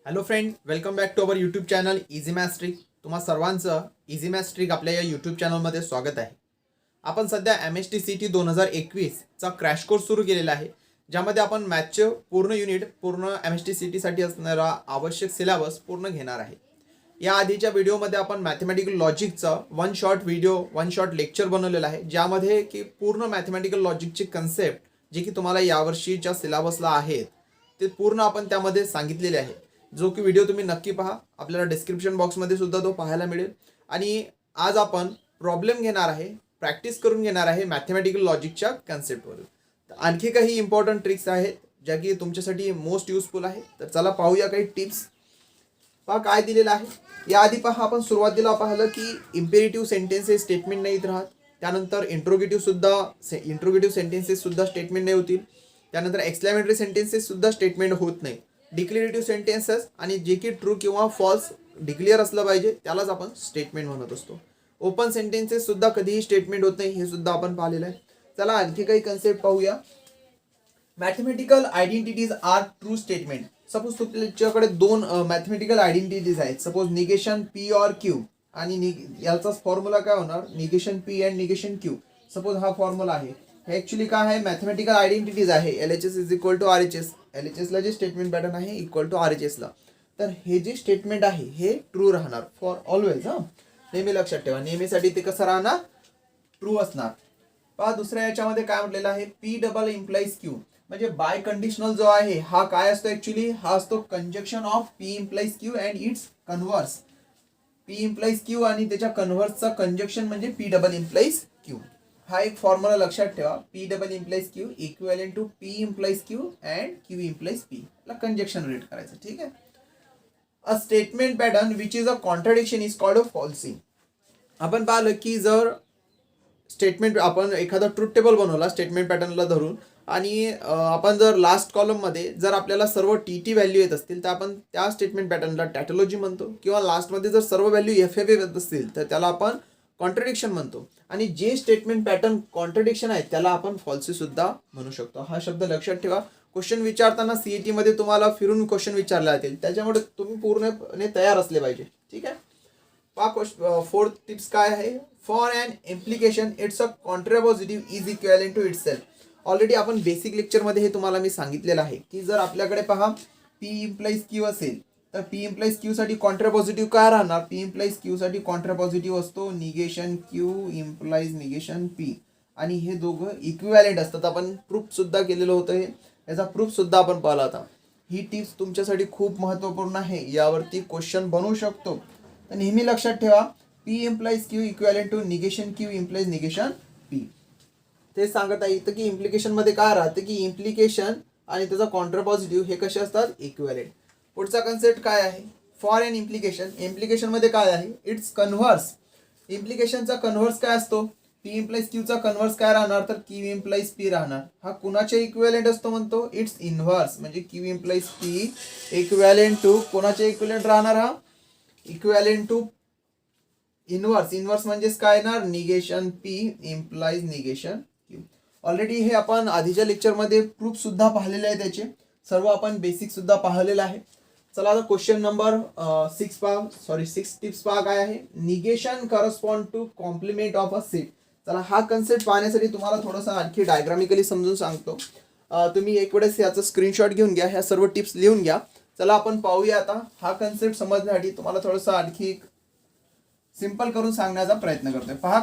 Hello friend, welcome back to our YouTube channel easy maths trick. तुम्हा सर्वांचं easy maths trick आपल्या या YouTube चॅनलमध्ये स्वागत आहे. आपण सध्या MST CT 2021चा क्रॅश कोर्स सुरू केलेला आहे, ज्यामध्ये आपण मॅथचे पूर्ण युनिट, पूर्ण MST CT असणारा आवश्यक सिलेबस पूर्ण घेणार आहे. या आधीच्या व्हिडिओमध्ये आपण मॅथमॅटिकल लॉजिकचा वन शॉट लेक्चर बनवलेला आहे, ज्यामध्ये की पूर्ण मॅथमॅटिकल लॉजिकचे कन्सेप्ट जे की तुम्हाला यावर्षीच्या सिलेबसला आहेत ते पूर्ण आपण त्यामध्ये सांगितलेले आहे. जो की व्हिडिओ तुम्ही नक्की पहा, आपल्याला डिस्क्रिप्शन बॉक्समध्ये सुद्धा तो पाहायला मिळेल. आणि आज आपण प्रॉब्लेम घेणार आहे, प्रॅक्टिस करून घेणार आहे मॅथमॅटिकल लॉजिकच्या कन्सेप्टवर. आणखी काही इम्पॉर्टंट ट्रिक्स आहेत ज्या की तुमच्यासाठी मोस्ट युजफुल आहे. तर चला पाहूया काही टिप्स. पहा काय दिलेलं आहे. याआधी पहा, आपण सुरुवातीला पाहिलं की इम्पेरेटिव्ह सेंटेन्सेस स्टेटमेंट नाहीत राहत. त्यानंतर इंट्रोगेटिव्ह सेंटेन्सेस सुद्धा स्टेटमेंट नाही होतील. त्यानंतर एक्सक्लेमेटरी सेंटेन्सेस सुद्धा स्टेटमेंट होत नाही. डिक्लेरेटिव्ह सेंटेन्सेस आणि जे की ट्रू किंवा फॉल्स डिक्लेअर असलं पाहिजे त्यालाच आपण स्टेटमेंट म्हणत असतो. ओपन सेंटेन्सेस सुद्धा कधीही स्टेटमेंट होत नाही, हे सुद्धा आपण पाहिलेलं आहे. चला आणखी काही कन्सेप्ट पाहूया. Mathematical identities are true statement. Suppose तुमच्याकडे दोन मॅथमॅटिकल आयडेंटिटीज आहेत. Suppose negation P or Q, आणि याचाच फॉर्म्युला काय होणार, negation P and negation Q. Suppose हा फॉर्म्युला आहे. हे ॲक्च्युली काय आहे, मॅथमॅटिकल आयडेंटिटीज आहे. LHS is equal to RHS. LHSला जे स्टेटमेंट पॅटर्न आहे इक्वल टू RHSला. तर हे जे स्टेटमेंट आहे हे ट्रू राहणार फॉर ऑलवेज. नेहमी लक्षात ठेवा, नेहमीसाठी ते कसं राहणार, ट्रू असणार. पहा दुसऱ्या याच्यामध्ये काय म्हटलेलं आहे, पी डबल इम्प्लाइज क्यू. म्हणजे बाय कंडिशनल जो आहे हा काय असतो, ऍक्च्युली हा असतो conjunction of P implies Q and it's converse. P implies Q आणि त्याच्या कन्व्हर्सचा कंजक्शन म्हणजे पी डबल इम्प्लाइज क्यू. हा एक फॉर्म्युला लक्षात ठेवा. P double implies Q equivalent to P implies Q and Q implies P ला कंजक्शन रेट करायचं. ठीक आहे. A statement pattern which is a contradiction is called a falsies. आपण पाहिलं की जर स्टेटमेंट आपण एखादा ट्रूथ टेबल बनवला स्टेटमेंट पॅटर्नला धरून, आणि आपण जर लास्ट कॉलममध्ये जर आपल्याला सर्व TT व्हॅल्यू येत असतील तर आपण त्या स्टेटमेंट पॅटर्नला टॅटोलॉजी म्हणतो. किंवा लास्टमध्ये जर सर्व व्हॅल्यू FF येत असतील तर त्याला आपण कॉन्ट्रडिक्शन म्हणतो. आणि जे स्टेटमेंट पॅटर्न कॉन्ट्रडिक्शन आहे त्याला आपण फॉल्सी सुद्धा म्हणू शकतो. हा शब्द लक्षात ठेवा. क्वेश्चन विचारताना CET मध्ये तुम्हाला फिरून क्वेश्चन विचारले जातील, त्याच्यामुळे तुम्ही पूर्णपणे तयार असले पाहिजे. ठीक आहे. फोर्थ टिप्स काय आहे, for an implication it's a contrapositive is equivalent to itself. Already आपण बेसिक लेक्चरमध्ये हे तुम्हाला मी सांगितलेलं आहे की जर आपल्याकडे पहा पी इम्प्लाइज क्यू असेल तर पी इम्प्लाइज क्यू साठी कॉन्ट्रापॉझिटिव्ह काय राहणार, पी इम्प्लाइज क्यू साठी कॉन्ट्रापॉझिटिव्ह असतो negation Q implies negation P. आणि हे दोघं इक्विव्हॅलेंट असतात. आपण प्रूफ सुद्धा केलेलं होतं, हे याचा प्रूफ सुद्धा आपण पाहिला होता. ही टिप्स तुमच्यासाठी खूप महत्त्वपूर्ण आहे, यावरती क्वेश्चन बनवू शकतो. तर नेहमी लक्षात ठेवा, P implies Q equivalent to negation Q implies negation P. ते सांगत आहे इथं की इम्प्लिकेशन मध्ये काय राहते की इम्प्लिकेशन आणि त्याचा कॉन्ट्रापॉझिटिव्ह हे कसे असतात, इक्विव्हॅलेंट. पुढचा कन्सेप्ट काय आहे, फॉर एन इम्प्लिकेशन. इम्प्लिकेशन मध्ये काय आहे, इट्स कन्व्हर्स. इम्प्लिकेशनचा कन्व्हर्स काय असतो, पी इम्प्लाइज क्यूचा कन्व्हर्स काय राहणार तर क्यू इम्प्लाइज पी राहणार. हा कुणाच्या इक्विव्हॅलेंट असतो म्हणतो, इट्स इन्व्हर्स. म्हणजे Q implies P equivalent to कोणाच्या इक्विव्हॅलेंट राहणार, हा इक्विव्हॅलेंट टू इन्व्हर्स. इन्व्हर्स म्हणजेच काय येणार, negation P implies negation Q. Already हे आपण आधीच्या लेक्चरमध्ये प्रूफ सुद्धा पाहिलेले आहे, त्याचे सर्व आपण बेसिक सुद्धा पाहिलेलं आहे. चला आता क्वेश्चन नंबर 6 टिप्स पहा काय आहे, negation correspond to complement of a set. चला हा कन्सेप्ट पाहण्यासाठी तुम्हाला थोडंसं आणखी डायग्रामिकली समजून सांगतो. तुम्ही एक वेळेस याचं स्क्रीनशॉट घेऊन घ्या, ह्या सर्व टिप्स लिहून घ्या. चला आपण पाहूया. आता हा कन्सेप्ट समजण्यासाठी तुम्हाला थोडंसं आणखी सिंपल करून सांगण्याचा प्रयत्न करतोय. पहा,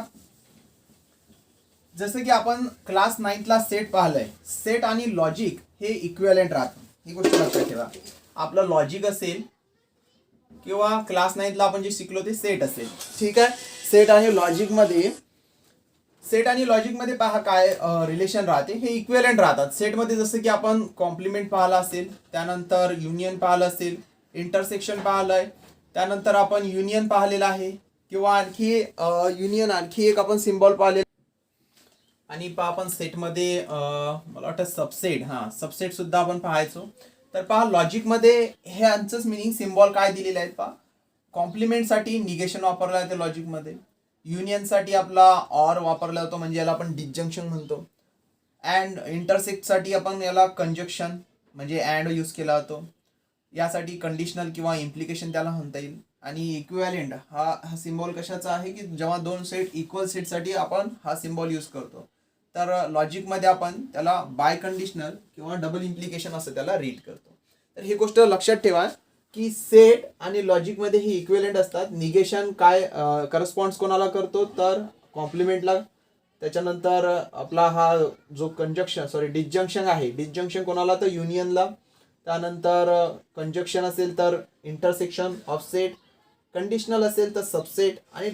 जसं की आपण क्लास 9ला सेट पाहिलंय, सेट आणि लॉजिक हे इक्विव्हॅलेंट राहतं. ही गोष्ट लक्षात ठेवा. आपलं लॉजिक असेल किंवा क्लास 9ला आपण जे शिकलो ते सेट असेल. ठीक आहे. सेट आणि लॉजिकमध्ये पहा काय रिलेशन राहते, हे इक्विव्हॅलेंट राहतात. सेटमध्ये जसं की आपण कॉम्प्लिमेंट पाहिला असेल, त्यानंतर युनियन पाहिलं असेल, इंटरसेक्शन पाहिलंय, त्यानंतर आपण युनियन पाहिलेलं आहे, किंवा आणखी एक आपण सिम्बॉल पाहिलेला. आणि पहा आपण सेटमध्ये मला वाटतं सबसेट सुद्धा आपण पाहायचो. तर पहा लॉजिकमध्ये हे यांचंच मिनिंग सिम्बॉल काय दिलेले आहेत पहा. कॉम्प्लिमेंटसाठी निगेशन वापरला जाते लॉजिकमध्ये, युनियनसाठी आपला ऑर वापरला जातो म्हणजे याला आपण डिस्जंक्शन म्हणतो, अँड इंटरसेक्टसाठी आपण याला कंजक्शन म्हणजे अँड यूज केला जातो. यासाठी कंडिशनल किंवा इम्प्लिकेशन त्याला म्हणता येईल. आणि इक्विव्हॅलेंट हा सिम्बॉल कशाचा आहे की जेव्हा दोन सेट इक्वल सेटसाठी आपण हा सिम्बॉल यूज करतो. तर लॉजिकमध्ये आपण त्याला बाय कंडिशनल किंवा डबल इम्प्लिकेशन असं त्याला रीड करतो. तर ही गोष्ट लक्षात ठेवा की सेट आणि लॉजिकमध्ये हे इक्विव्हॅलेंट असतात. निगेशन काय करस्पॉन्ड्स कोणाला करतो तर कॉम्प्लिमेंटला. त्याच्यानंतर आपला हा जो डिस्जंक्शन आहे, डिस्जंक्शन कोणाला तर युनियनला. त्यानंतर कंजक्शन असेल तर इंटरसेक्शन ऑफ सेट, कंडिशनल असेल तर सबसेट, आणि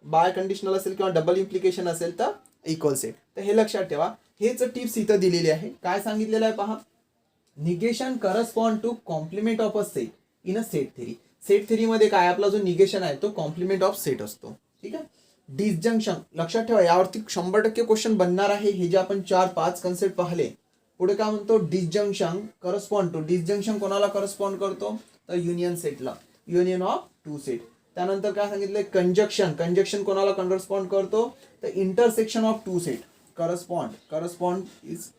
बाय कंडिशनल असेल किंवा डबल इम्प्लिकेशन असेल तर इक्वल सेट. तर हे लक्षात ठेवा. हेच टिप्स इथं दिलेली आहे. काय सांगितलेलं आहे पहा, negation correspond to complement of a set in a set theory. Set थेरीमध्ये काय आपला जो निगेशन आहे तो कॉम्प्लिमेंट ऑफ सेट असतो. ठीक आहे. डिस्जंक्शन लक्षात ठेवा, यावरती 100% क्वेश्चन बनणार आहे. हे जे आपण 4-5 कन्सेप्ट पाहिले. पुढे काय म्हणतो, डिस्जंक्शन करस्पॉन्ड टू, डिस्जंक्शन कोणाला करस्पॉन्ड करतो तर युनियन सेटला, युनियन ऑफ टू सेट. त्यानंतर काय सांगितलंय, कंजक्शन, कंजक्शन कोणाला करस्पॉन्ड करतो तर intersection of two set. Correspond is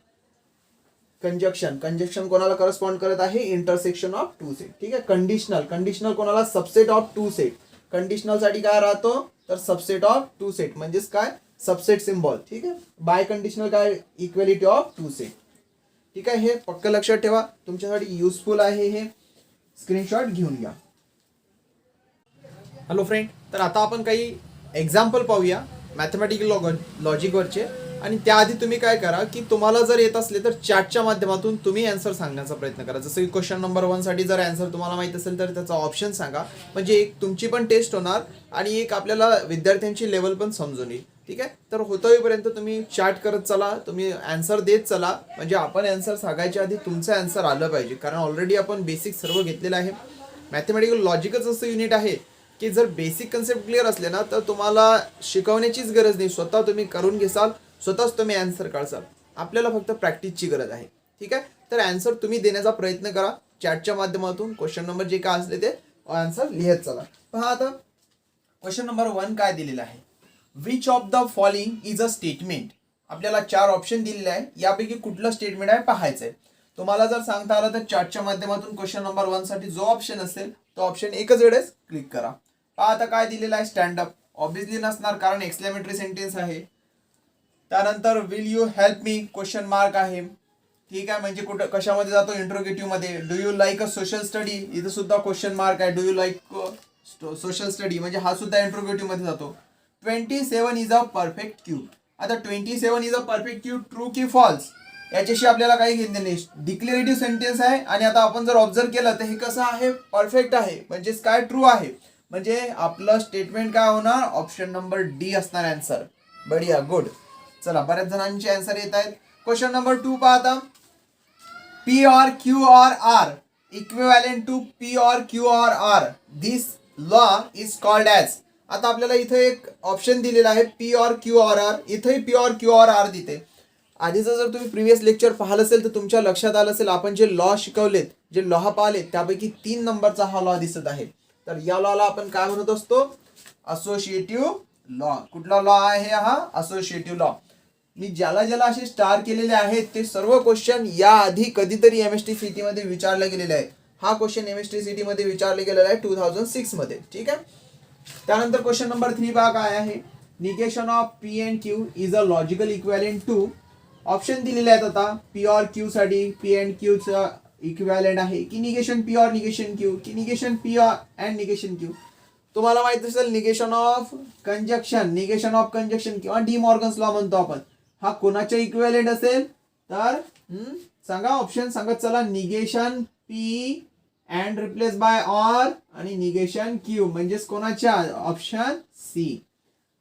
conjunction, conjunction कोणाला करस्पॉन्ड करत आहे इंटरसेक्शन ऑफ टू सेट. ठीक आहे. कंडिशनल कोणाला subset of two set. Conditional साठी काय राहतो तर सबसेट ऑफ टू सेट म्हणजेच काय सबसेट सिम्बॉल. ठीक आहे. बाय कंडिशनल काय इक्वॅलिटी ऑफ टू सेट. ठीक आहे. हे पक्क लक्षात ठेवा, तुमच्यासाठी युजफुल आहे. हे स्क्रीनशॉट घेऊन घ्या. हॅलो फ्रेंड, तर आता आपण काही एक्झाम्पल पाहूया मॅथमॅटिकल लॉजिकवरचे. आणि त्याआधी तुम्ही काय करा की तुम्हाला जर येत असले तर चॅटच्या माध्यमातून तुम्ही आन्सर सांगण्याचा प्रयत्न करा. जसं की क्वेश्चन नंबर 1 साठी जर आन्सर तुम्हाला माहित असेल तर त्याचा ऑप्शन सांगा. म्हणजे एक तुमची पण टेस्ट होणार आणि एक आपल्याला विद्यार्थ्यांची लेवल पण समजून येईल. ठीक आहे. तर होईपर्यंत तुम्ही चॅट करत चला, तुम्ही आन्सर देत चला. म्हणजे आपण आन्सर सांगायच्या आधी तुमचं आन्सर आलं पाहिजे, कारण ऑलरेडी आपण बेसिक सर्व घेतलेलं आहे. मॅथमॅटिकल लॉजिकच असं युनिट आहे की जर बेसिक कन्सेप्ट क्लिअर असले ना तर तुम्हाला शिकवण्याचीच गरज नाही, स्वतः तुम्ही करून घेसाल, स्वतःच तुम्ही आन्सर काढसाल. आपल्याला फक्त प्रॅक्टिसची गरज आहे. ठीक आहे. तर आन्सर तुम्ही देण्याचा प्रयत्न करा चॅटच्या माध्यमातून. क्वेश्चन नंबर जे काय असले ते आन्सर लिहत चला. पहा आता क्वेश्चन नंबर 1 काय दिलेला आहे, which of the following is a statement. आपल्याला 4 ऑप्शन दिलेले आहे, यापैकी कुठलं स्टेटमेंट आहे पाहायचंय. तुम्हाला जर सांगता आलं तर चॅटच्या माध्यमातून क्वेश्चन नंबर 1 साठी जो ऑप्शन असेल तो ऑप्शन एकच वेळेस क्लिक करा. पहा आता काय दिलेलं आहे, स्टँडअप. ऑब्विसली नसणार कारण एक्सक्लेमेटरी सेंटेन्स आहे. त्यानंतर will you help me question mark आहे. ठीक आहे. म्हणजे कुठं कशामध्ये जातो इंट्रोगेटिव्ह मध्ये. Do you like a social study, इथं सुद्धा क्वेश्चन मार्क आहे. Do you like social study म्हणजे हा सुद्धा इंट्रोगेटिव्ह मध्ये जातो. 27 इज अ परफेक्ट क्यूब. आता 27 is a perfect cube true की फॉल्स याच्याशी आपल्याला काही घेणे नाही. डिक्लेरेटिव्ह सेंटेन्स आहे आणि आता आपण जर ऑब्झर्व केलं तर हे कसं आहे, परफेक्ट आहे म्हणजेच काय ट्रू आहे. म्हणजे आपलं स्टेटमेंट काय होणार, ऑप्शन नंबर डी असणार आन्सर. बढिया, गुड. चला, बऱ्याच जणांचे आन्सर येत आहेत. क्वेश्चन नंबर 2 पाहता, P or Q or R equivalent to P or Q or R, this law is called as. आता आपल्याला इथे एक ऑप्शन दिलेला आहे P or Q or R. इथेही P or Q or R दिते. आधीचं जर तुम्ही प्रिव्हियस लेक्चर पाहिलं असेल तर तुमच्या लक्षात आलं असेल आपण जे लॉ शिकवलेत, जे लॉ पाहिलेत त्यापैकी 3 नंबरचा हा लॉ दिसत आहे. तर या लॉला आपण काय म्हणत असतो, असोसिएटिव्ह लॉ. कुठला लॉ आहे हा, असोसिएटिव्ह लॉ. मी ज्याला असे स्टार केलेले आहेत ते सर्व क्वेश्चन याआधी कधीतरी MST मध्ये विचारले गेलेले आहे. हा क्वेश्चन MST मध्ये विचारले गेलेला आहे 2006 मध्ये. ठीक आहे. त्यानंतर क्वेश्चन नंबर 3 बघा काय आहे, negation of P and Q is a logical equivalent to. Option दिलेले आहेत. आता पी ऑर क्यू साठी पी अँड क्यूचा इक्विव्हॅलेंट आहे की negation P or negation Q, की negation P or and negation Q. तुम्हाला माहित असेल निगेशन ऑफ कंजक्शन किंवा डी मॉर्गन्स लॉ म्हणतो आपण. हा कोणाच्या इक्विव्हॅलेंट असेल तर सांगा, ऑप्शन सांगत चला. Negation P and replace by or आणि निगेशन क्यू म्हणजेच कोणाच्या, ऑप्शन सी.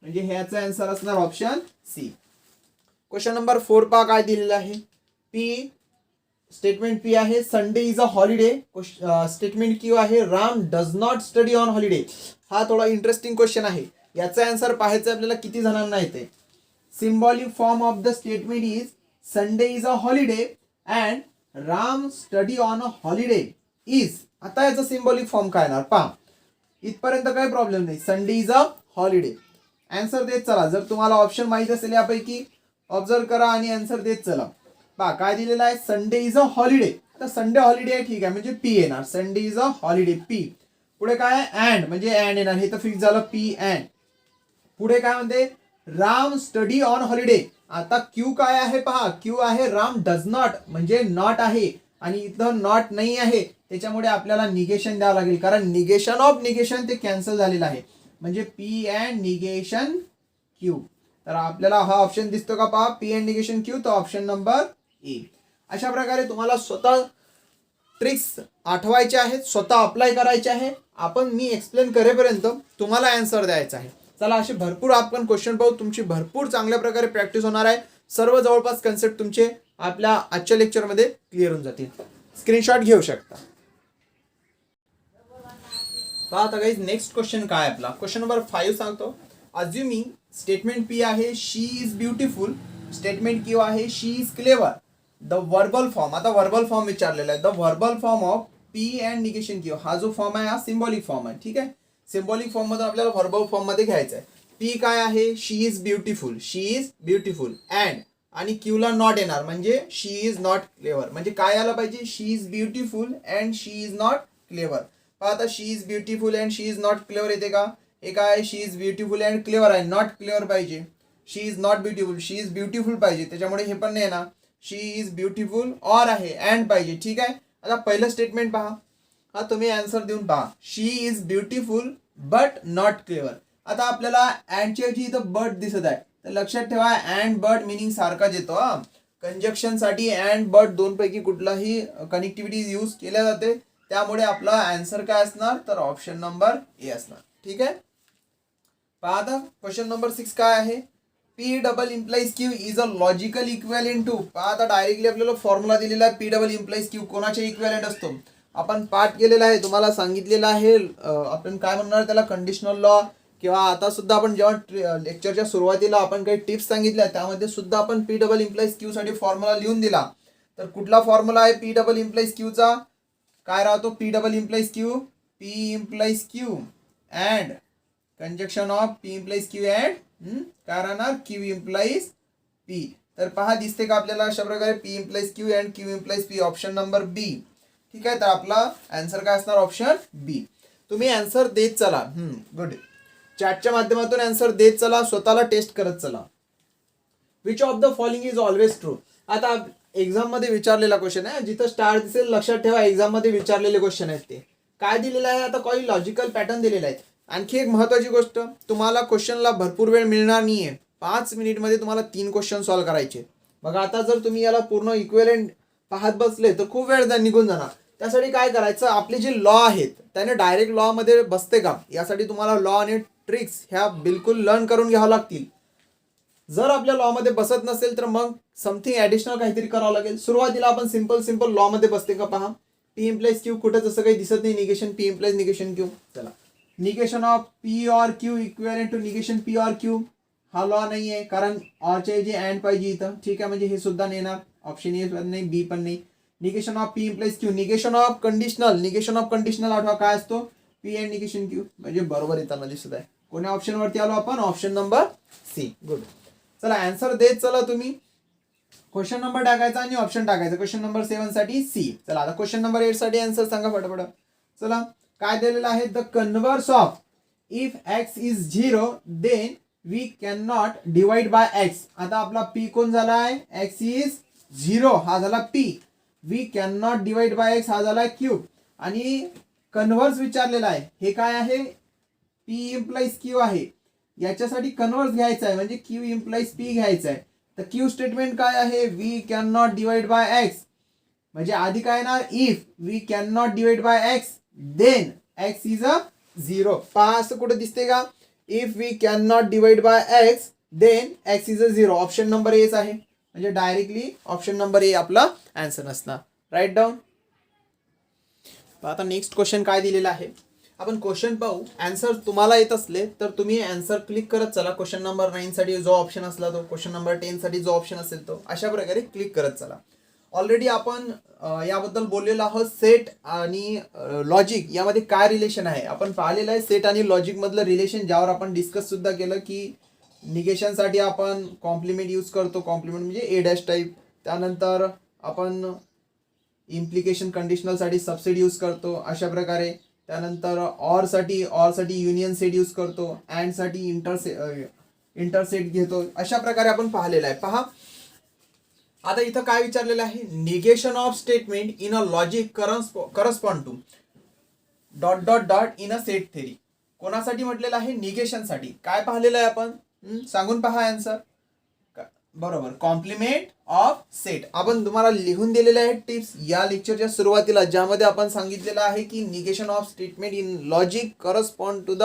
म्हणजे ह्याचा आन्सर असणार ऑप्शन सी. क्वेश्चन नंबर 4 पहा काय दिलेलं आहे. पी स्टेटमेंट पी आहे, Sunday is a holiday. Statement Q आहे, Ram does not study on holiday. हा थोडा इंटरेस्टिंग क्वेश्चन आहे. याचा आन्सर पाहायचं आपल्याला किती जणांना येते. Symbolic form of the statement is Sunday is a holiday and Ram study on a holiday is. आता याचा सिम्बॉलिक फॉर्म काय येणार पहा. इथपर्यंत काही प्रॉब्लेम नाही. Sunday is a holiday answer देत चला. जर तुम्हाला ऑप्शन माहित असेल यापैकी ऑब्झर्व करा आणि आन्सर देत चला. पहा काय दिलेलं आहे, संडे इज अ हॉलिडे. आता संडे हॉलिडे आहे, ठीक आहे, म्हणजे पी येणार. Sunday is a holiday, P. पुढे काय आहे, अँड, म्हणजे अँड येणार. हे तर फिक्स झालं, पी अँड. पुढे काय म्हणते, राम स्टडी ऑन हॉलिडे. आता क्यू काय आहे पहा, क्यू आहे राम डज नॉट, म्हणजे नॉट आहे आणि इथं नॉट नाही आहे, त्याच्यामुळे आपल्याला निगेशन द्यावं लागेल, कारण निगेशन ऑफ निगेशन ते कॅन्सल झालेलं आहे. म्हणजे पी अँड निगेशन क्यू. तर आपल्याला हा ऑप्शन दिसतो का पहा, पी अँड निगेशन क्यू, तर ऑप्शन नंबर ए. अशा प्रकारे तुम्हाला स्वतः ट्रिक्स आठवायचे आहेत, स्वतः अप्लाय करायचे आहे. आपण मी एक्सप्लेन करेपर्यंत तुम्हाला आन्सर द्यायचा आहे. चला, असे भरपूर आपण क्वेश्चन पाहू. तुमची भरपूर चांगल्या प्रकारे प्रॅक्टिस होणार आहे. सर्व जवळपास कन्सेप्ट तुमचे आपल्या आजच्या लेक्चरमध्ये क्लिअर होऊन जातील. स्क्रीनशॉट घेऊ शकता. पहा आता गाईज, नेक्स्ट क्वेश्चन काय आपला, क्वेश्चन नंबर 5 सांगतो. अज्युमिंग स्टेटमेंट पी आहे she is beautiful, statement Q आहे she is clever. The verbal form, आता वर्बल फॉर्म विचारलेला आहे. The verbal form of P and negation Q. हा जो फॉर्म आहे हा सिम्बॉलिक फॉर्म आहे, ठीक आहे. सिम्बॉलिक फॉर्म मध्ये आपल्याला वर्बल फॉर्म मध्ये घ्यायचं आहे. पी काय आहे, she is beautiful, she is beautiful and, आणि क्यू ला नॉट येणार, म्हणजे शी इज नॉट क्लेवर. म्हणजे काय आलं पाहिजे, she is beautiful and she is not clever. पहा आता, she is beautiful and she is not clever येते का, हे काय, she is beautiful and clever आहे, नॉट क्लेवर पाहिजे. She is not beautiful, she is beautiful पाहिजे, त्याच्यामुळे हे पण नाही येणार. शी इज ब्युटिफुल और आहे, अँड पाहिजे, ठीक आहे. आता पहिलं स्टेटमेंट पहा, हा तुम्ही आन्सर देऊन पहा. She is beautiful but not clever. आता आपल्याला अँडच्या ऐवजी इथं बट दिसत आहे, तर लक्षात ठेवा अँड बट मिनिंग सारखाच येतो. हा, कंजक्शन साठी अँड बट दोन पैकी कुठलाही कनेक्टिव्हिटी यूज केल्या जाते, त्यामुळे आपला आन्सर काय असणार, तर ऑप्शन नंबर ए असणार, ठीक आहे. पहा आता क्वेश्चन नंबर 6 काय आहे, P double implies Q is a logical equivalent to. पहा आता डायरेक्टली आपल्याला फॉर्म्युला दिलेला आहे, पी डबल इम्प्लाइज क्यू कोणाचे इक्वेलेंट असतो, आपण पाठ केलेला आहे, तुम्हाला सांगितलेलं आहे. आपण काय म्हणणार त्याला, कंडिशनल लॉ, किंवा आता सुद्धा आपण जेव्हा लेक्चरच्या सुरुवातीला आपण काही टिप्स सांगितल्या, त्यामध्ये सुद्धा आपण पी डबल इम्प्लाइज क्यू साठी फॉर्म्युला लिहून दिला. तर कुठला फॉर्म्युला आहे पी डबल इम्प्लाइज क्यूचा, काय राहतो, P double implies Q, P implies Q and conjunction of P implies Q and काय राहणार, क्यू इम्प्लाइज पी. तर पहा दिसते का आपल्याला अशा प्रकारे, P implies Q and Q implies P, option number B, ठीक आहे. तर आपला आन्सर काय असणार, ऑप्शन बी. तुम्ही आन्सर देत चला, गुड. चॅटच्या माध्यमातून आन्सर देत चला, स्वतःला टेस्ट करत चला. Which of the following is always true. आता एक्झाम मध्ये विचारलेला क्वेश्चन आहे, जिथं स्टार दिसेल लक्षात ठेवा, एक्झाम मध्ये विचारलेले क्वेश्चन आहेत. ते काय दिलेलं आहे, आता काही लॉजिकल पॅटर्न दिलेला आहे. आणखी एक महत्वाची गोष्ट, तुम्हाला क्वेश्चनला भरपूर वेळ मिळणार नाहीये. 5 मिनिटमध्ये तुम्हाला 3 क्वेश्चन सॉल्व्ह करायचे. बघा आता जर तुम्ही याला पूर्ण इक्वेलेंट पाहत बसले तर खूप वेळ निघून जाणार. त्यासाठी काय करायचं, आपले जे लॉ आहेत त्याने डायरेक्ट लॉ मध्ये बसते का, यासाठी तुम्हाला लॉ आणि ट्रिक्स ह्या बिलकुल लर्न करून घ्यावं लागतील. जर आपल्या लॉ मध्ये बसत नसेल तर मग समथिंग ऍडिशनल काहीतरी करावं लागेल. सुरुवातीला आपण सिंपल लॉ मध्ये बसते का पहा, पी इम्प्लाइज क्यू कुठं तसं काही दिसत नाही, negation P implies negation Q. चला, negation of P or Q equivalent to negation P or Q, हा लॉ नाही आहे, कारण ऑरच्या ऐवजी अँड पाहिजे इथं, ठीक आहे. म्हणजे हे सुद्धा नाही येणार, ऑप्शन ए पण नाही, बी पण नाही. Negation of P implies Q, negation of conditional आठवा काय असतो, पी अँड निगेशन क्यू, म्हणजे बरोबर येताना दिसत आहे. कोण्या ऑप्शन वरती आलो आपण, ऑप्शन नंबर सी, गुड. चला आन्सर देत चला, तुम्ही क्वेश्चन नंबर टाकायचा आणि ऑप्शन टाकायचं. क्वेश्चन नंबर 7 साठी सी. चला आता क्वेश्चन नंबर 8 साठी आन्सर सांगा फटाफट. चला, काय दिलेलं आहे, the converse of if X is 0 then we can not divide by X. आता आपला पी कोण झाला आहे, एक्स इज 0 हा झाला P, we can not divide by X हा झाला क्यू, आणि कन्व्हर्स विचारलेला आहे. हे काय आहे, पी इम्प्लाइज क्यू आहे, याच्यासाठी कन्व्हर्स घ्यायचा आहे, म्हणजे क्यू इम्प्लाइज पी घ्यायचा आहे. तर क्यू स्टेटमेंट काय आहे, we can not divide by X, म्हणजे आधी काय ना, if we can not divide by X then X is a 0. पहा असं कुठे दिसते का, if we can not divide by X then X is a 0, option number H आहे. म्हणजे डायरेक्टली ऑप्शन नंबर ए आपला आन्सर असणार. Write down. आता नेक्स्ट क्वेश्चन काय दिलेला आहे, आपण क्वेश्चन पाहू. आन्सर तुम्हाला येत असले तर तुम्ही आन्सर क्लिक करत चला. क्वेश्चन नंबर 9 साठी जो ऑप्शन असला तो, क्वेश्चन नंबर 10 साठी जो ऑप्शन असेल तो, अशा प्रकारे क्लिक करत चला. ऑलरेडी आपण याबद्दल बोललेलो आहोत, सेट आणि लॉजिक यामध्ये काय रिलेशन आहे आपण पाहिलेलं आहे. सेट आणि लॉजिक मधलं रिलेशन, ज्यावर आपण डिस्कस सुद्धा केलं की निगेशनसाठी आपण कॉम्प्लिमेंट यूज करतो, कॉम्प्लिमेंट म्हणजे ए डॅश टाईप. त्यानंतर आपण इम्प्लिकेशन कंडिशनलसाठी सबसेट यूज करतो अशा प्रकारे. त्यानंतर ऑरसाठी युनियन सेट यूज करतो. अँडसाठी इंटरसेट घेतो. अशा प्रकारे आपण पाहिलेलं आहे. पहा आता इथं काय विचारलेलं आहे, negation of statement in a logic correspond to dot dot dot in a set theory. कोणासाठी म्हटलेलं आहे, निगेशनसाठी. काय पाहिलेलं आहे आपण, सांगून पहा आन्सर. बरोबर, कॉम्प्लिमेंट ऑफ सेट. आपण तुम्हाला लिहून दिलेले आहेत टिप्स या लेक्चरच्या सुरुवातीला, ज्यामध्ये आपण सांगितलेलं आहे की negation of statement in logic correspond to the,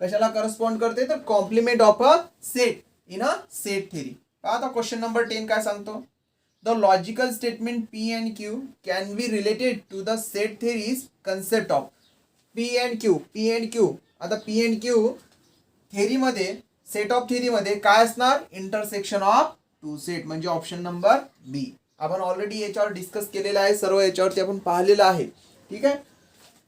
कशाला करस्पॉन्ड करते तर complement of a set in a set theory. आता क्वेश्चन नंबर 10 काय सांगतो, the logical statement P and Q can be related to the set theories concept of P and Q. P and Q, आता P and Q थेरीमध्ये, set of थेरीमध्ये काय असणार, intersection of two set, म्हणजे option number B. आपण already याच्यावर discuss केलेलं आहे, सर्व याच्यावरती आपण पाहिलेलं आहे. ठीक आहे.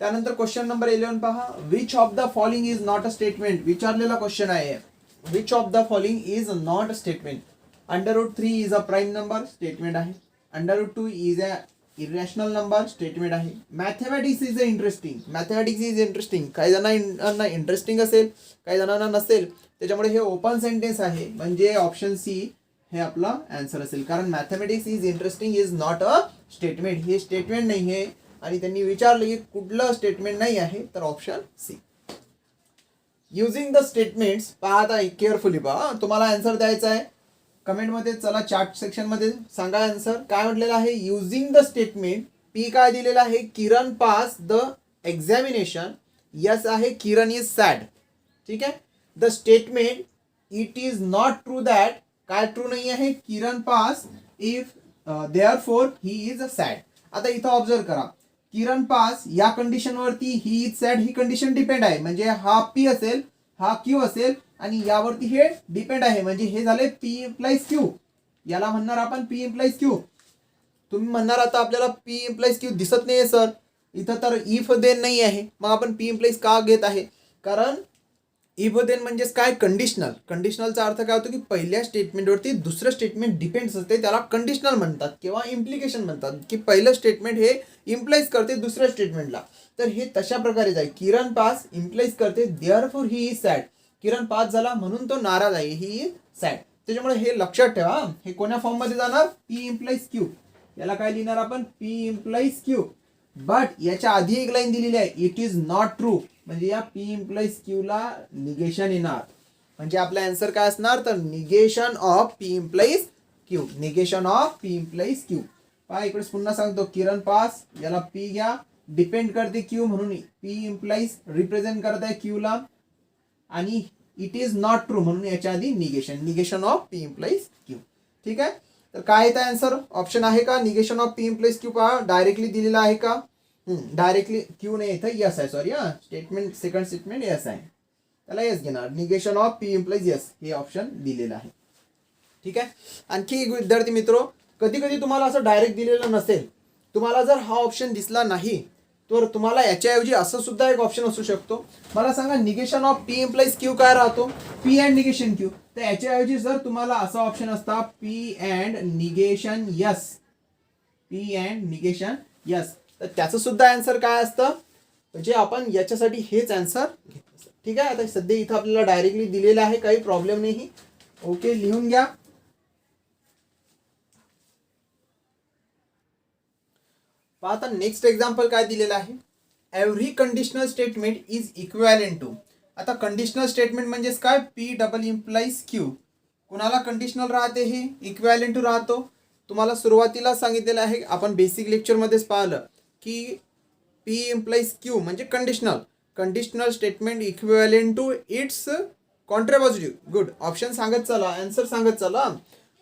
त्यानंतर क्वेश्चन नंबर 11 पहा, which of the following is not a statement. विचारलेला क्वेश्चन आहे, which of the following is not a statement. √3 is a prime number, statement आहे. √2 is a irrational number, statement आहे. Mathematics is a interesting. Mathematics is interesting, काही जणांना interesting असेल, काही जणांना नसेल. त्याच्यामुळे हे ओपन सेंटेन्स आहे, म्हणजे ऑप्शन सी हे आपला आन्सर असेल. कारण mathematics is interesting is not a statement, हे स्टेटमेंट नाही आहे. आणि त्यांनी विचारलं की कुठलं स्टेटमेंट नाही आहे, तर option C. Using the statements, पाहता केअरफुली पहा, तुम्हाला आन्सर द्यायचा आहे. कमेंटमध्ये चला, चॅट सेक्शनमध्ये सांगा आन्सर. काय म्हटलेलं आहे, युझिंग द स्टेटमेंट. पी काय दिलेलं आहे, Kiran pass the examination. Yes आहे, किरण इज सॅड. ठीक आहे. The statement it is not true that, काय ट्रू नाही आहे, Kiran pass if therefore he is sad. आता इथं ऑब्झर्व करा, किरण पास या कंडिशन वरती ही इज सॅड ही कंडिशन डिपेंड आहे, म्हणजे हा पी असेल, हा क्यू असेल, आणि यावरती हे डिपेंड आहे, म्हणजे हे झाले पी इम्प्लाइज क्यू. याला म्हणणार आपण पी इम्प्लाइज क्यू. तुम्ही म्हणणार आता आपल्याला पी इम्प्लाइज क्यू दिसत नाहीये सर, इथं तर इफ देन नाही आहे, मग आपण पी इम्प्लाइज का घेत आहे, कारण इफ देन म्हणजेच काय, कंडिशनल. कंडिशनलचा अर्थ काय होतो की पहिल्या स्टेटमेंटवरती दुसरं स्टेटमेंट डिपेंड्स असते, त्याला कंडिशनल म्हणतात किंवा इम्प्लिकेशन म्हणतात, की पहिलं स्टेटमेंट हे इम्प्लाइज करते दुसऱ्या स्टेटमेंटला. तर हे तशा प्रकारे जाईल, किरण पास इम्प्लाइज करते therefore he is sad. Kiran pass झाला म्हणून तो नाराज आहे, ही इज सॅड. त्याच्यामुळे हे लक्षात ठेवा, हे कोण्या फॉर्म मध्ये जाणार, पी इम्प्लाइज क्यू. याला काय लिहिणार आपण, पी इम्प्लाइज क्यू. बट याच्या आधी एक लाईन दिलेली आहे, इट इज नॉट ट्रू, म्हणजे या पी इम्प्लाइज क्यू ला निगेशन येणार. म्हणजे आपला आन्सर काय असणार, तर negation of P implies Q. Negation of P implies Q. पहा इकडे पुन्हा सांगतो, किरण पास, याला पी घ्या, डिपेंड करते क्यू म्हणून पी इम्प्लाइज रिप्रेझेंट करत आहे क्यू ला, आणि इट इज नॉट ट्रू म्हणून याच्या आधी negation. Negation of P implies Q. ठीक आहे. तर काय येतं आन्सर, ऑप्शन आहे का, negation of P implies Q. पहा डायरेक्टली दिलेला आहे का, डायरेक्टली क्यू नाही येतं, यस आहे, सॉरी हा, स्टेटमेंट सेकंड स्टेटमेंट यस आहे, त्याला यस घेणार. Negation of P implies yes हे ऑप्शन दिलेलं आहे. ठीक आहे. आणखी एक विद्यार्थी मित्र, कधी कधी तुम्हाला असं डायरेक्ट दिलेलं नसेल, तुम्हाला जर हा ऑप्शन दिसला नाही, तर तुम्हाला याच्याऐवजी असं सुद्धा एक ऑप्शन असू शकतो. मला सांगा, negation of P implies Q काय राहतो, पी अँड निगेशन क्यू. तर याच्याऐवजी जर तुम्हाला असा ऑप्शन असता, P and negation yes, P and negation S, तर त्याचं सुद्धा आन्सर काय असतं, म्हणजे आपण याच्यासाठी हेच आन्सर घेतलं. ठीक आहे. आता सध्या इथं आपल्याला डायरेक्टली दिलेलं आहे, काही प्रॉब्लेम नाही. ओके, लिहून घ्या. आता नेक्स्ट एक्झाम्पल काय दिलेलं आहे, every conditional statement is equivalent to. आता कंडिशनल स्टेटमेंट म्हणजेच काय, पी डबल इम्प्लाइज क्यू. कुणाला कंडिशनल राहते, हे इक्विव्हॅलेंट टू राहतो. तुम्हाला सुरुवातीला सांगितलेलं आहे, आपण बेसिक लेक्चरमध्येच पाहिलं की पी इम्प्लाइज क्यू म्हणजे conditional. Conditional statement equivalent to its contrapositive. Good, option सांगत चला, आन्सर सांगत चला.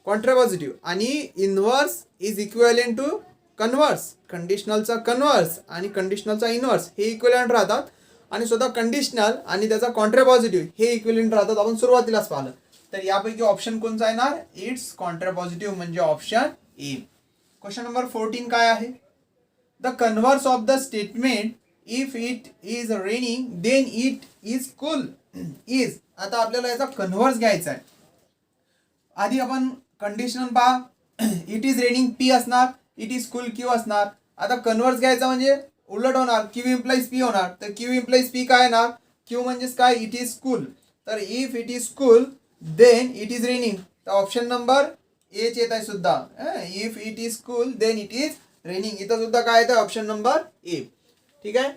कॉन्ट्रापॉझिटिव्ह आणि inverse is equivalent to converse. कंडिशनलचा कन्व्हर्स आणि कंडिशनलचा इनव्हर्स हे इक्विव्हॅलेंट राहतात, आणि स्वतः कंडिशनल आणि त्याचा कॉन्ट्रापॉझिटिव्ह हे इक्विव्हॅलेंट राहतात. आपण सुरुवातीलाच पाहिलं. तर यापैकी ऑप्शन कोणता येणार, इट्स कॉन्ट्रापॉझिटिव्ह म्हणजे ऑप्शन ए. क्वेश्चन नंबर 14 काय आहे, the converse of the statement if it is raining then it is cool is. आता आपल्याला याचा कन्व्हर्स घ्यायचा आहे. आधी आपण कंडिशनल पहा, इट इज रेनिंग पी असणार, इट इज कूल क्यू असणार. आता कन्व्हर्स घ्यायचा म्हणजे उलट होणार, क्यू इम्प्लाइज पी होणार. तर क्यू इम्प्लाइज पी काय येणार, क्यू म्हणजेच काय, इट इज स्कूल. तर if it is school then it is raining. तर ऑप्शन नंबर ए येत आहे सुद्धा. If it is school then it is raining, इथं सुद्धा काय येतं, ऑप्शन नंबर ए. ठीक आहे.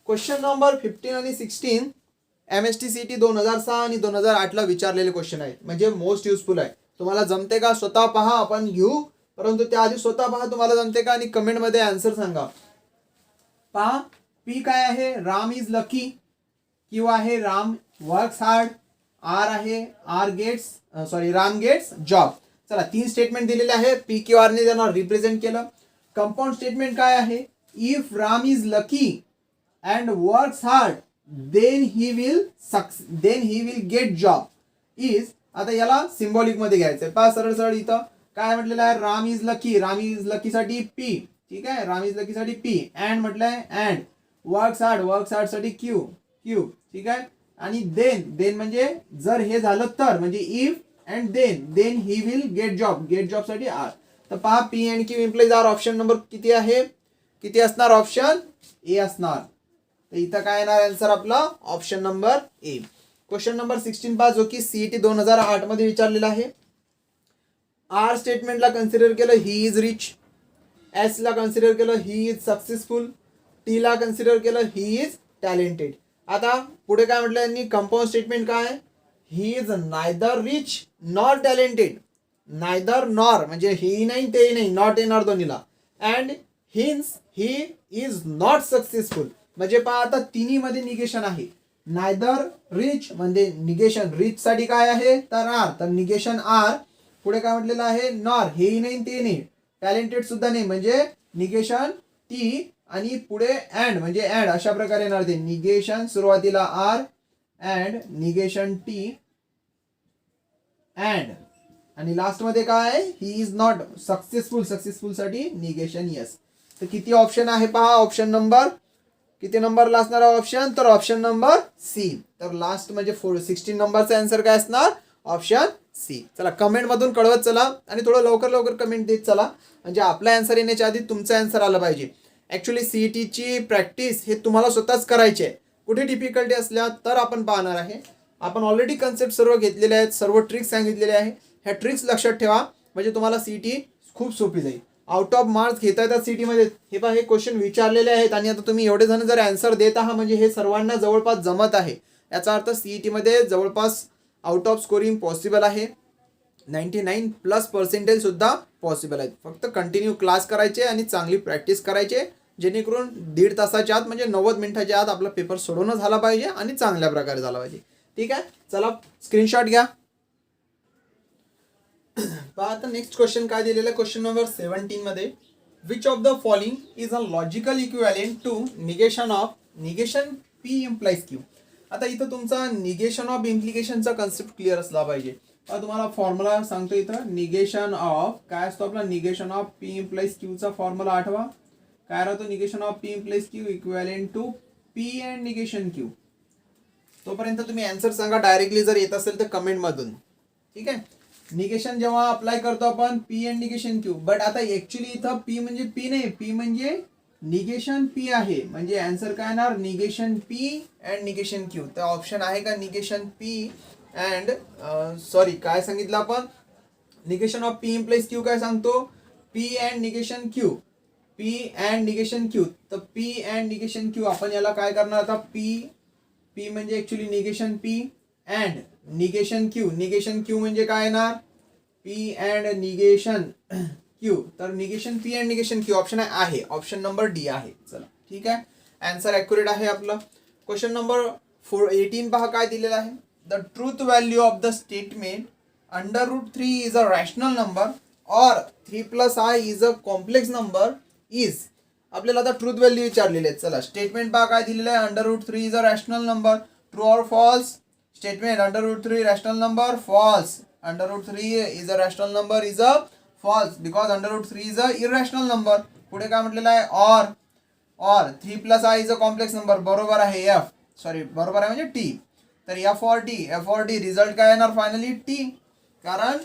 क्वेश्चन नंबर 15 आणि 16 MSTCT 2006 आणि 2008ला विचारलेले क्वेश्चन आहेत, म्हणजे मोस्ट युजफुल आहे. तुम्हाला जमते का, स्वतः पहा, आपण घेऊ, परंतु त्याआधी स्वतः पहा तुम्हाला जमते का, आणि कमेंटमध्ये आन्सर सांगा. पहा, पी काय आहे, राम इज लकी. क्यू आहे, राम वर्क्स हार्ड. आर आहे, राम गेट्स जॉब. चला, 3 स्टेटमेंट दिलेले आहे, पी क्यू आर ने त्यांना रिप्रेझेंट केलं. कंपाऊंड स्टेटमेंट काय आहे, if Ram is lucky and works hard then he will get job is. आता याला सिम्बॉलिक मध्ये घ्यायचंय. पहा सरळ सरळ इथं काय म्हटलेलं आहे, राम इज लकी साठी पी. ठीक आहे, राम इज लकी साठी पी. अँड म्हटलंय अँड वर्क्स हार्ड साठी क्यू. ठीक आहे. आणि देन म्हणजे जर हे झालं तर, म्हणजे if and then he will get job साठी आर. तर पहा, P and Q implies R. Option number किती आहे, किती असणार, ऑप्शन ए असणार. तर इथं काय येणार आन्सर आपला, ऑप्शन नंबर ए. क्वेश्चन नंबर 16 पहा, जो की सीईटी 2008 मध्ये विचारलेला आहे. आर स्टेटमेंटला कन्सिडर केलं ही इज रिच. एस ला कन्सिडर केलं ही इज सक्सेसफुल. टी ला कन्सिडर केलं ही इज टॅलेंटेड. आता पुढे काय म्हटलं यांनी, कंपाऊंड स्टेटमेंट काय, he is neither rich nor talented. Neither nor म्हणजे ही नाही ते नाही, नॉट येणार दोन्हीला. And hence he is not successful. म्हणजे पहा, आता तिन्ही मध्ये निगेशन आहे. नायदर रिच म्हणजे निगेशन, रिच साठी काय आहे तर आर, तर निगेशन आर. पुढे काय म्हटलेलं आहे, नॉर हेही नाही ते नाही, टॅलेंटेड सुद्धा नाही, म्हणजे निगेशन टी. आणि पुढे अँड म्हणजे अँड, अशा प्रकारे येणार ते. निगेशन सुरुवातीला R and negation T and, आणि लास्ट मध्ये काय, ही इज नॉट सक्सेसफुल साठी निगेशन यस. तर किती ऑप्शन आहे पहा, ऑप्शन नंबर किती नंबरला असणार ऑप्शन, तर ऑप्शन नंबर सी. तर लास्ट म्हणजे 16 नंबरचा आन्सर काय असणार, ऑप्शन सी. चला, कमेंट मधून कळवत चला आणि थोडं लवकर कमेंट देत चला, म्हणजे आपला आन्सर येण्याच्या आधी तुमचा आन्सर आला पाहिजे. ऍक्च्युली सीईटीची प्रॅक्टिस हे तुम्हाला स्वतःच करायची आहे. कुठे डिफिकल्टी असल्या तर आपण पाहणार आहे. आपण ऑलरेडी कन्सेप्ट सर्व घेतलेले आहेत, सर्व ट्रिक्स सांगितलेले आहे. ह्या ट्रिक्स लक्षात ठेवा, म्हणजे तुम्हाला सीईटी खूप सोपी जाईल. आउट ऑफ मार्क्स घेता येतात सीईटी मध्ये. हे पहा, हे क्वेश्चन विचारलेले आहेत आणि आता तुम्ही एवढे जण जर आन्सर देत आहात म्हणजे हे सर्वांना जवळपास जमत आहे. याचा अर्थ सीईटी मध्ये जवळपास आउट ऑफ स्कोरिंग पॉसिबल आहे. 99+ सुद्धा पॉसिबल आहेत. फक्त कंटिन्यू क्लास करायचे आणि चांगली प्रॅक्टिस करायचे, जेणेकरून 1.5 तासाच्या आत म्हणजे 90 मिनिटाच्या आत आपला पेपर सोडवणं झाला पाहिजे आणि चांगल्या प्रकारे झाला पाहिजे. ठीक आहे, चला स्क्रीनशॉट घ्या. पहा, आता नेक्स्ट क्वेश्चन काय दिलेलं आहे, क्वेश्चन नंबर 17 मध्ये, which of the following is a logical equivalent to negation P implies Q. आता इथं तुमचा निगेशन ऑफ इम्प्लिकेशनचा कन्सेप्ट क्लिअर असला पाहिजे. तुम्हाला फॉर्म्युला सांगतो इथं, निगेशन ऑफ काय असतो आपला, निगेशन ऑफ पी इम्प्लाइज क्यूचा फॉर्म्युला आठवा. काय राहतो, negation of P implies Q equivalent to P and negation Q. तोपर्यंत तुम्ही आन्सर सांगा डायरेक्टली, जर येत असेल तर कमेंट मधून. ठीक आहे, निगेशन जेव्हा अप्लाय करतो आपण P and negation Q, but आता ऍक्च्युली इथं पी म्हणजे पी नाही, पी म्हणजे निगेशन पी आहे. म्हणजे आन्सर काय येणार, negation P and negation Q. तर ऑप्शन आहे का निगेशन पी अँड काय सांगितलं आपण, negation of P implies Q काय सांगतो, P and negation Q. P and negation Q. तर पी अँड निगेशन क्यू आपण याला काय करणार आता, पी म्हणजे actually negation P and negation Q. Negation Q म्हणजे काय येणार, पी अँड निगेशन क्यू. तर negation P and negation Q option आहे, ऑप्शन नंबर डी आहे. चला ठीक आहे, आन्सर ॲक्युरेट आहे आपलं. क्वेश्चन नंबर 18 पहा काय दिलेलं आहे, the truth value of the statement √3 is a rational number और 3+i is a complex number is. आपल्याला आता ट्रूथ व्हॅल्यू विचारलेली आहे. चला, स्टेटमेंट पहा काय दिलेलं आहे, √3 is a rational number, true और false. Statement √3 rational number, false. √3 is a rational number is a false because √3 is a irrational number. पुढे काय म्हटलेलं आहे, और 3+i is a complex number. बरोबर आहे बरोबर आहे म्हणजे टी. तर एफ और डी रिझल्ट काय येणार फायनली टी, कारण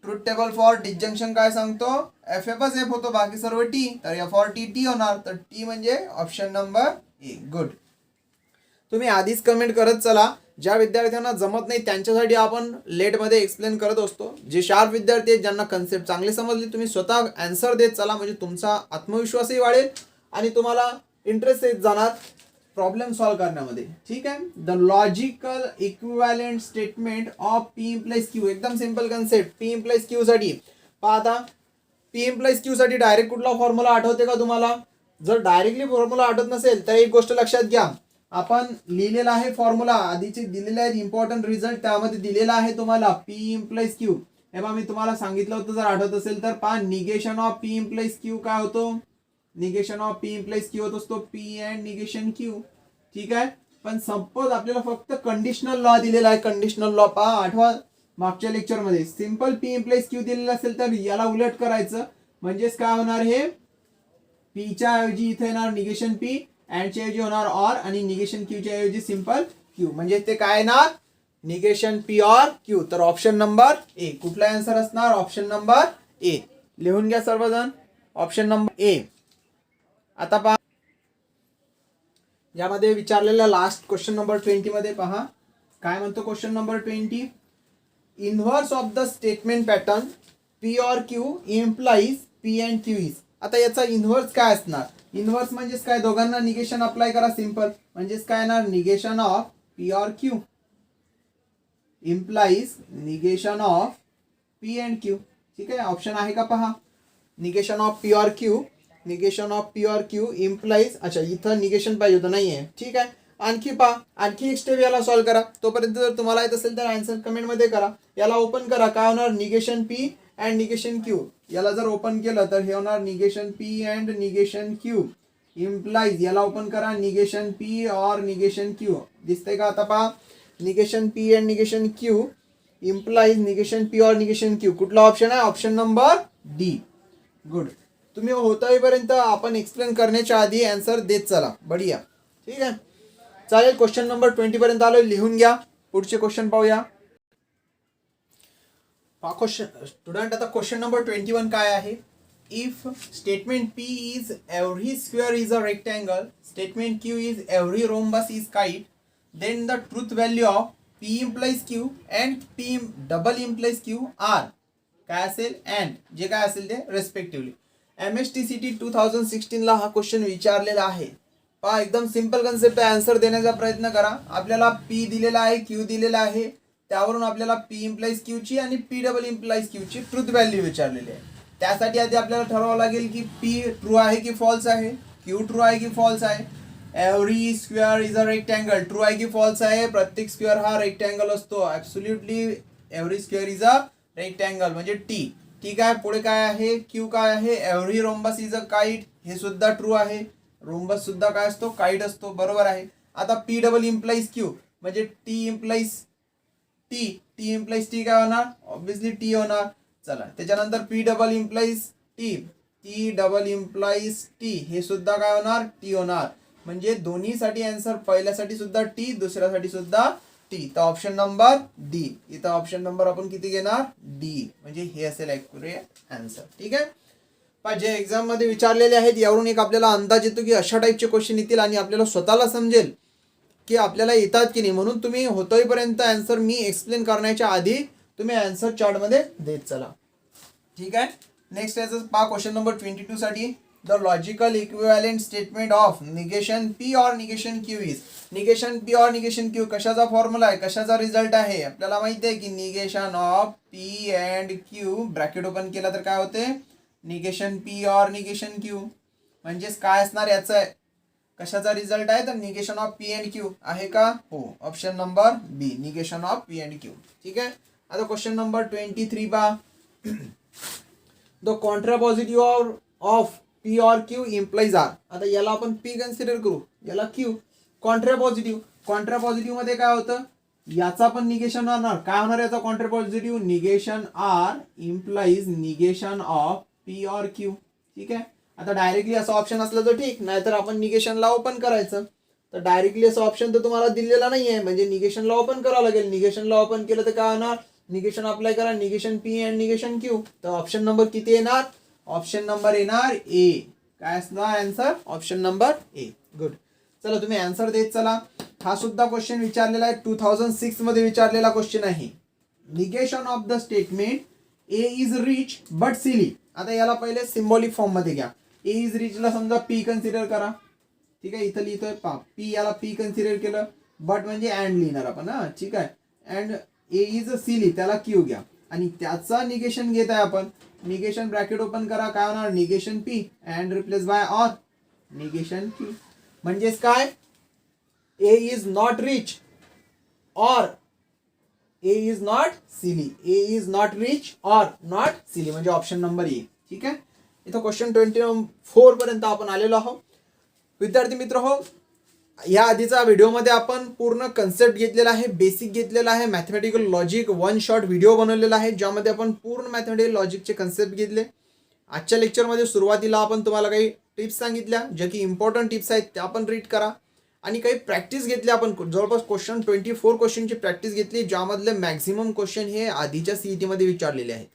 ट्रूथ टेबल फॉर डिसजंक्शन काय सांगतो, एफ एफच एफ होतो, बाकी सर्व टी, तर एफ ऑर टी टी होणार, तर टी म्हणजे ऑप्शन नंबर ए. गुड. तुम्ही आधीच कमेंट करत चला. ज्या विद्यार्थ्यांना जमत नाही त्यांच्यासाठी आपण लेटमध्ये एक्सप्लेन करत असतो. जे शार्प विद्यार्थी आहेत ज्यांना कन्सेप्ट चांगले समजले तुम्ही स्वतः आन्सर देत चला, म्हणजे तुमचा आत्मविश्वासही वाढेल आणि तुम्हाला इंटरेस्ट येत जाणार प्रॉब्लेम सॉल्व करण्यामध्ये. ठीक आहे. The logical equivalent statement of P implies Q. एकदम simple concept. P implies Q साठी पहा आता, पी इम्प्लाइज क्यू साठी डायरेक्ट कुठला फॉर्म्युला आठवते का तुम्हाला? जर डायरेक्टली फॉर्म्युला आठवत नसेल तर एक गोष्ट लक्षात घ्या, आपण लिहिलेला आहे फॉर्म्युला, आधीचे दिलेले आहेत इम्पॉर्टंट रिझल्ट, त्यामध्ये दिलेला आहे तुम्हाला पी इम्प्लाइज क्यू. हे बघा मी तुम्हाला सांगितलं होतं, जर आठवत असेल तर पहा, negation of P implies Q काय होतो, negation of P implies Q होत असतो पी अँड निगेशन क्यू. ठीक आहे. पण सपोज आपल्याला फक्त कंडिशनल लॉ दिलेला आहे, कंडिशनल लॉ पहा आठवा मागच्या लेक्चरमध्ये, सिंपल पी इम्प्लाइज क्यू दिलेला असेल तर याला उलट करायचं, म्हणजेच काय होणार, हे पीच्या ऐवजी इथे येणार निगेशन पी, अँडच्या ऐवजी होणार ऑर, आणि निगेशन क्यूच्या ऐवजी सिंपल क्यू, म्हणजे ते काय येणार, निगेशन पी ऑर क्यू. तर ऑप्शन नंबर ए. कुठला आन्सर असणार, ऑप्शन नंबर ए. लिहून घ्या सर्वजण, ऑप्शन नंबर ए. आता पहा, यामध्ये विचारलेला लास्ट क्वेश्चन नंबर 20 मध्ये पहा काय म्हणतो question number 20. Inverse of the statement pattern P or Q implies P and Q is. आता याचा इनव्हर्स काय असणार, इनव्हर्स म्हणजेच काय, दोघांना निगेशन अप्लाय करा, सिंपल, म्हणजेच काय येणार, negation of P or Q implies negation of P and Q. ठीक आहे. ऑप्शन आहे का पहा, negation of P or Q, negation of P or Q implies, अच्छा इथं निगेशन पाहिजे होतं, नाही आहे. ठीक आहे. आणखी पहा, आणखी एक स्टेप याला सॉल्व्ह करा. तोपर्यंत जर तुम्हाला येत असेल तर आन्सर कमेंटमध्ये करा. याला ओपन करा, काय होणार, negation P and negation Q. याला जर ओपन केलं तर हे होणार negation P and negation Q implies. याला ओपन करा, negation P or negation Q. दिसतंय का आता पहा, negation P and negation Q implies negation P or negation Q. कुठला ऑप्शन आहे, ऑप्शन नंबर डी. गुड. तुम्ही होतापर्यंत आपण एक्सप्लेन करण्याच्या आधी आन्सर देत चला, बढिया. ठीक आहे, चालेल. क्वेश्चन नंबर 20 पर्यंत आलो, लिहून घ्या. पुढचे क्वेश्चन पाहूया. क्वेश्चन स्टुडंट, आता क्वेश्चन नंबर 21 काय आहे, if statement P is every square is a rectangle, statement Q is every rhombus is kite, then the truth value of P implies Q and P double implies Q are काय असेल, and जे काय असेल ते रेस्पेक्टिव्हली. MSTCT 2016 ला हा question विचारलेला आहे. पहा एकदम सिंपल कन्सेप्ट आहे, आन्सर देण्याचा प्रयत्न करा. आपल्याला पी दिलेला आहे, क्यू दिलेला आहे, त्यावरून आपल्याला पी इम्प्लाइज क्यूची आणि पी डबल इम्प्लाइज क्यूची ट्रूथ व्हॅल्यू विचारलेली आहे. त्यासाठी आधी आपल्याला ठरवावं लागेल की पी ट्रू आहे की फॉल्स आहे, क्यू ट्रू आहे की फॉल्स आहे. Every square is a rectangle, true आहे की फॉल्स आहे, प्रत्येक स्क्वेअर हा रेक्टँगल असतो, absolutely every square is a rectangle म्हणजे टी. ठीक आहे. पुढे काय आहे, क्यू काय आहे, every rhombus is a kite, हे सुद्धा ट्रू आहे, रोम्बस सुद्धा काय असतो, काइट असतो, बरोबर आहे. आता पी डबल इम्प्लाइज क्यू म्हणजे T implies T, T implies T काय होणार, ऑब्विसली टी होणार. चला, त्याच्यानंतर P double implies T, T double implies T, हे सुद्धा काय होणार, टी होणार. म्हणजे दोन्हीसाठी आन्सर, पहिल्यासाठी सुद्धा टी, दुसऱ्यासाठी सुद्धा टी. तर ऑप्शन नंबर डी. इथं ऑप्शन नंबर आपण किती घेणार, डी, म्हणजे हे असेल ॲक्युरेट आन्सर. ठीक आहे. पण जे एक्झाम मध्ये विचारलेले आहेत यावरून एक आपल्याला अंदाज येतो की अशा टाईपचे क्वेश्चन येतील आणि आपल्याला स्वतःला समजेल की आपल्याला येतात की नाही. म्हणून तुम्ही होतोपर्यंत आन्सर मी एक्सप्लेन करण्याच्या आधी तुम्ही आन्सर चार्टमध्ये देत चला. ठीक आहे. नेक्स्ट याचं पहा क्वेश्चन नंबर 22 साठी, the logical equivalent statement of negation P or negation Q is. Negation P or negation Q कशाचा फॉर्म्युला आहे, कशाचा रिझल्ट आहे, आपल्याला माहिती आहे की negation of P and Q, bracket open केला तर काय होते, negation P or negation Q. म्हणजेच काय असणार याचं, कशाचा रिझल्ट आहे तर negation of P and Q आहे का, हो, option number B, negation of P and Q. ठीक आहे. आता क्वेश्चन नंबर 23 पहा, the contrapositive of P or Q implies R. आता याला आपण पी कन्सिडर करू, याला क्यू. कॉन्ट्रापॉझिटिव्ह, कॉन्ट्रापॉझिटिव्ह मध्ये काय होतं, याचा पण निगेशन होणार, काय होणार याचा contrapositive, negation R implies negation of P or Q. ठीक आहे. आता डायरेक्टली असं ऑप्शन असलं तर ठीक, नाहीतर आपण निगेशनला ओपन करायचं. तर डायरेक्टली असं ऑप्शन तर तुम्हाला दिलेला नाही आहे, म्हणजे निगेशनला ओपन करावं लागेल. निगेशनला ओपन केलं तर काय होणार, निगेशन अप्लाय करा, negation P and negation Q. तर ऑप्शन नंबर किती येणार? ऑप्शन नंबर येणार ए. काय असणार आन्सर? ऑप्शन नंबर ए. गुड. चला तुम्ही आन्सर देत चला. हा सुद्धा क्वेश्चन विचारलेला आहे, 2006 मध्ये विचारलेला क्वेश्चन आहे. Negation of the statement A is rich but silly. आता याला पहिले सिम्बॉलिक फॉर्म मध्ये घ्या. ए इज रिचला समजा पी कन्सिडर करा. ठीक आहे, इथं लिहितोय पा पी, याला पी कन्सिडर केलं, बट म्हणजे अँड लिहिणार आपण. हा ठीक आहे. अँड ए इज सिली, त्याला क्यू घ्या आणि त्याचा निगेशन घेत आहे आपण. निगेशन ब्रॅकेट ओपन करा, काय होणार? Negation P and replace by or negation Q. म्हणजेच काय? A is not rich or A is not silly. A is not rich or not silly म्हणजे ऑप्शन नंबर ए. ठीक आहे. इथं क्वेश्चन 24 पर्यंत आपण आलेलो आहोत. विद्यार्थी मित्र हो, या आधीचा व्हिडिओमध्ये आपण पूर्ण कन्सेप्ट घेतलेला आहे, बेसिक घेतलेला आहे, mathematical logic one shot video बनवलेला आहे ज्यामध्ये आपण पूर्ण मॅथमॅटिकल लॉजिकचे कन्सेप्ट घेतले. आजच्या लेक्चरमध्ये सुरुवातीला आपण तुम्हाला काही टिप्स सांगितल्या, ज्या की इम्पॉर्टंट टिप्स आहेत त्या आपण रीड करा आणि काही प्रॅक्टिस घेतली. आपण जवळपास क्वेश्चन 24 क्वेश्चनची प्रॅक्टिस घेतली, ज्यामधले मॅक्झिमम क्वेश्चन हे आधीच्या सीईटीमध्ये विचारलेले आहेत.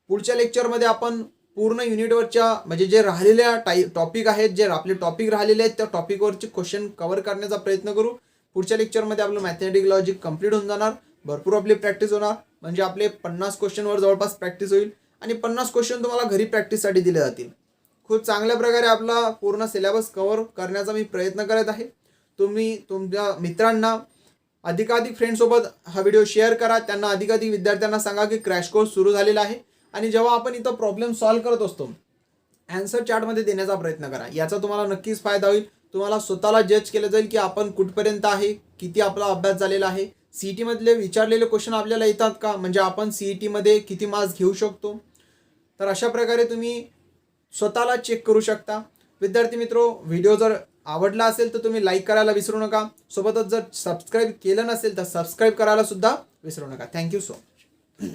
पुढच्या लेक्चरमध्ये आपण पूर्ण युनिटवरच्या म्हणजे जे राहिलेल्या टॉपिक आहेत, जे आपले टॉपिक राहिलेले आहेत त्या टॉपिकवरचे क्वेश्चन कव्हर करण्याचा प्रयत्न करू. पुढच्या लेक्चरमध्ये आपलं मॅथमॅटिकल लॉजिक कंप्लीट होऊन जाणार, भरपूर आपली प्रॅक्टिस होणार. म्हणजे आपले 50 क्वेश्चनवर जवळपास प्रॅक्टिस होईल आणि 50 क्वेश्चन तुम्हाला घरी प्रॅक्टिससाठी दिले जातील. खूप चांगल्या प्रकारे आपला पूर्ण सिलेबस कव्हर करण्याचा मी प्रयत्न करत आहे. तुम्ही तुमच्या मित्रांना अधिकाधिक फ्रेंडसोबत हा व्हिडिओ शेअर करा. त्यांना अधिकाधिक विद्यार्थ्यांना सांगा की क्रॅश कोर्स सुरू झालेला आहे आणि जेव्हा आपण इथं प्रॉब्लेम सॉल्व्ह करत असतो आन्सर चार्टमध्ये देण्याचा प्रयत्न करा. याचा तुम्हाला नक्कीच फायदा होईल. तुम्हाला स्वतःला जज केलं जाईल की आपण कुठपर्यंत आहे, किती आपला अभ्यास झालेला आहे, सीईटी मधले विचारलेले क्वेश्चन आपल्याला येतात का, म्हणजे आपण सीईटी मध्ये किती मार्क्स घेऊ शकतो. तर अशा प्रकारे तुम्ही स्वतःला चेक करू शकता. विद्यार्थी मित्रो, व्हिडिओ जर आवडला असेल तर तुम्ही लाईक करायला विसरू नका. सोबतच जर सबस्क्राईब केलं नसेल तर सबस्क्राईब करायला सुद्धा विसरू नका. Thank you so much.